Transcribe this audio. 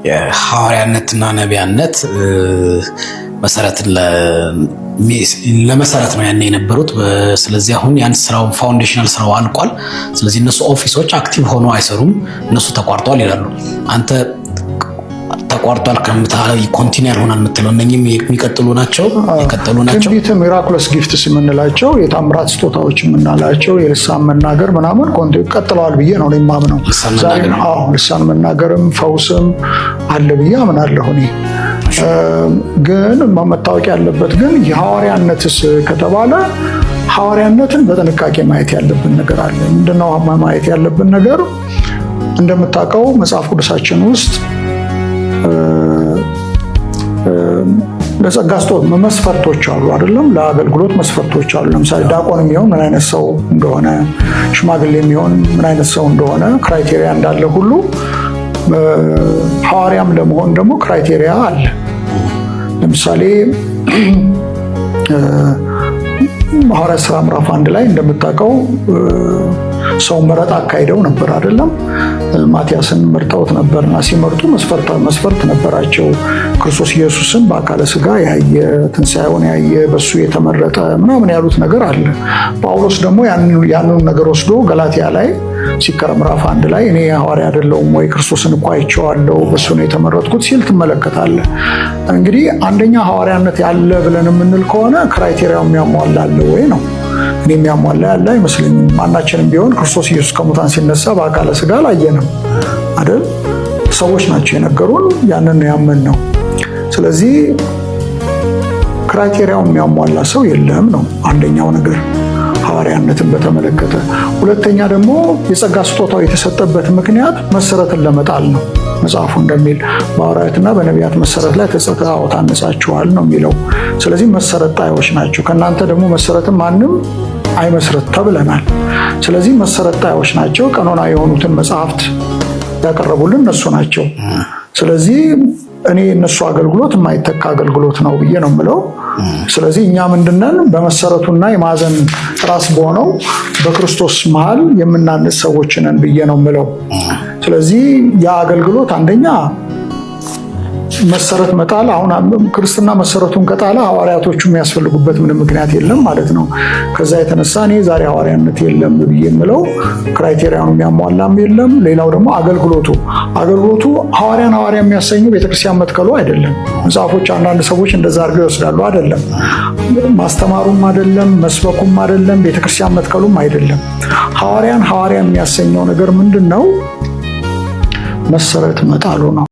የሐዋርያነትና ነቢያነት መሰረትን ለመሰረት ነው ያኔ የነበሩት። ስለዚህ አሁን ያን ስራው ፋውንዴሽናል ስራው አልቋል። ስለዚህ እነሱ ኦፊሶች አክቲቭ ሆኖ አይሰሩም፣ እነሱ ተቋርጧል ይላሉ። አንተ ተቋርጧል ከምታለ ኮንቲኒየር ሆናል የምትለው እነኚህም የሚቀጥሉ ናቸው የቀጠሉ ናቸው። ትንቢት ሚራኩለስ ጊፍትስ የምንላቸው የታምራት ስጦታዎች የምንላቸው የልሳን መናገር ምናምን ቀጥለዋል ብዬ ነው የማምነው። ልሳን መናገርም ፈውስም አለ ብዬ አምናለሁ እኔ። ግን መታወቅ ያለበት ግን የሐዋርያነትስ ከተባለ ሐዋርያነትን በጥንቃቄ ማየት ያለብን ነገር አለ። ምንድነው ማየት ያለብን ነገር? እንደምታውቀው መጽሐፍ ቅዱሳችን ውስጥ ለጸጋ ስጦታ መስፈርቶች አሉ አይደለም? ለአገልግሎት መስፈርቶች አሉ። ለምሳሌ ዲያቆን የሚሆን ምን አይነት ሰው እንደሆነ፣ ሽማግሌ የሚሆን ምን አይነት ሰው እንደሆነ ክራይቴሪያ እንዳለ ሁሉ ሐዋርያም ለመሆን ደግሞ ክራይቴሪያ አለ። ለምሳሌ ሐዋርያት ሥራ ምዕራፍ 1 ላይ እንደምታውቀው ሰው መረጣ አካሂደው ነበር አይደለም? ማቲያስን መርጠውት ነበርና ሲመርጡ መስፈርት ነበራቸው። ክርስቶስ ኢየሱስን በአካለ ሥጋ ያየ፣ ትንሣኤውን ያየ፣ በሱ የተመረጠ ምናምን ያሉት ነገር አለ። ጳውሎስ ደግሞ ያንኑ ነገር ወስዶ ገላትያ ላይ ሲከረም ምዕራፍ 1 ላይ እኔ ሐዋርያ አይደለሁም ወይ ክርስቶስን እኮ አይቼዋለሁ በሱ ነው የተመረጥኩት ሲል ትመለከታለህ። እንግዲህ አንደኛ ሐዋርያነት ያለ ብለን የምንል ከሆነ ክራይቴሪያው የሚያሟላል ወይ ነው። እኔ የሚያሟላ ያለ አይመስለኝም። ማናችንም ቢሆን ክርስቶስ ኢየሱስ ከሙታን ሲነሳ በአካለ ሥጋ አላየንም አይደል? ሰዎች ናቸው የነገሩን፣ ያንን ያመን ነው። ስለዚህ ክራይቴሪያው የሚያሟላ ሰው የለም ነው አንደኛው ነገር ሐዋርያነትን በተመለከተ። ሁለተኛ ደግሞ የጸጋ ስጦታው የተሰጠበት ምክንያት መሰረትን ለመጣል ነው። መጽሐፉ እንደሚል በሐዋርያትና በነቢያት መሰረት ላይ ታነጻችኋል ነው የሚለው። ስለዚህ መሰረት ጣዮች ናቸው። ከእናንተ ደግሞ መሰረትን ማንም አይመስረት ተብለናል። ስለዚህ መሰረት ጣዮች ናቸው። ቀኖና የሆኑትን መጽሐፍት ያቀረቡልን እነሱ ናቸው። ስለዚህ እኔ እነሱ አገልግሎት የማይተካ አገልግሎት ነው ብዬ ነው የምለው። ስለዚህ እኛ ምንድነን? በመሰረቱና የማዕዘን ራስ በሆነው በክርስቶስ መሃል የምናንስ ሰዎች ነን ብዬ ነው የምለው። ስለዚህ ያ አገልግሎት አንደኛ መሰረት መጣል፣ አሁን ክርስትና መሰረቱን ከጣለ ሐዋርያቶቹ የሚያስፈልጉበት ምንም ምክንያት የለም ማለት ነው። ከዛ የተነሳ እኔ ዛሬ ሐዋርያነት የለም ብዬ የምለው ክራይቴሪያውን የሚያሟላም የለም። ሌላው ደግሞ አገልግሎቱ ሐዋርያ የሚያሰኙ ቤተክርስቲያን መትከሉ አይደለም። መጽሐፎች አንዳንድ ሰዎች እንደዛ አድርገው ይወስዳሉ። አይደለም። ማስተማሩም አይደለም፣ መስበኩም አይደለም፣ ቤተክርስቲያን መትከሉም አይደለም። ሐዋርያ የሚያሰኘው ነገር ምንድን ነው? መሰረት መጣሉ ነው።